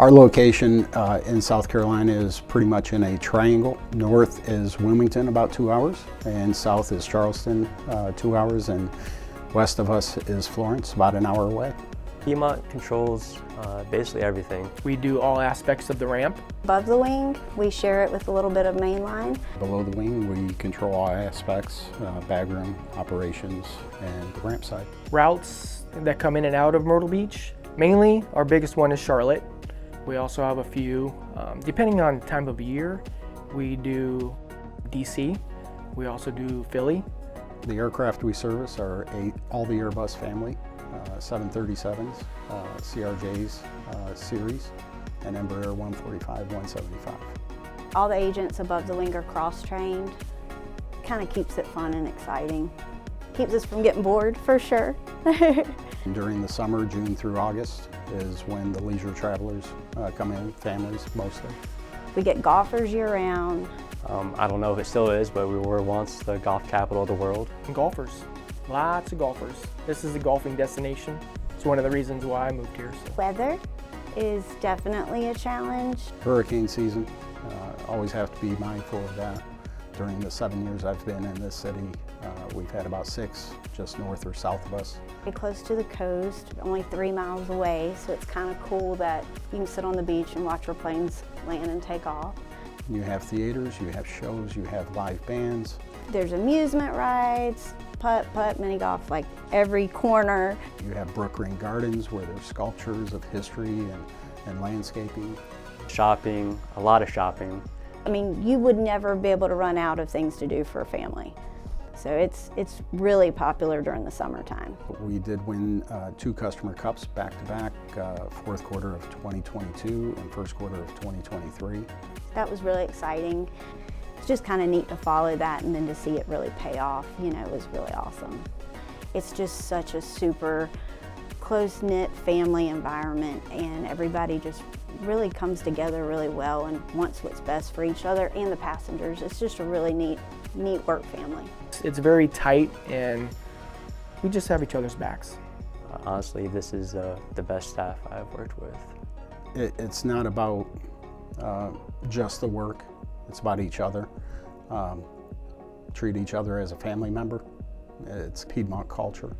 Our location in South Carolina is pretty much in a triangle. North is Wilmington, about 2 hours, and south is Charleston, 2 hours, and west of us is Florence, about an hour away. Piedmont controls basically everything. We do all aspects of the ramp. Above the wing, we share it with a little bit of mainline. Below the wing, we control all aspects, bag room, operations, and the ramp side. Routes that come in and out of Myrtle Beach. Mainly, our biggest one is Charlotte. We also have a few, depending on time of year, we do DC. We also do Philly. The aircraft we service are all the Airbus family, 737s, CRJs series, and Embraer 145, 175. All the agents above the wing are cross-trained. Kind of keeps it fun and exciting. Keeps us from getting bored, for sure. During the summer, June through August, is when the leisure travelers come in, families mostly. We get golfers year-round. I don't know if it still is, but we were once the golf capital of the world. And golfers, lots of golfers. This is a golfing destination. It's one of the reasons why I moved here. So. Weather is definitely a challenge. Hurricane season, always have to be mindful of that. During the 7 years I've been in this city, we've had about 6 just north or south of us. We're close to the coast, only 3 miles away, so it's kind of cool that you can sit on the beach and watch our planes land and take off. You have theaters, you have shows, you have live bands. There's amusement rides, putt, mini golf, like every corner. You have Brook Green Gardens where there's sculptures of history and landscaping. Shopping, a lot of shopping. I mean, you would never be able to run out of things to do for a family. So it's really popular during the summertime. We did win 2 customer cups back-to-back, fourth quarter of 2022 and first quarter of 2023. That was really exciting. It's just kind of neat to follow that and then to see it really pay off, you know, was really awesome. It's just such a super close-knit family environment, and everybody just really comes together really well and wants what's best for each other and the passengers. It's just a really neat work family. It's very tight, and we just have each other's backs. Honestly, this is the best staff I've worked with. It's not about just the work, it's about each other. Treat each other as a family member. It's Piedmont culture.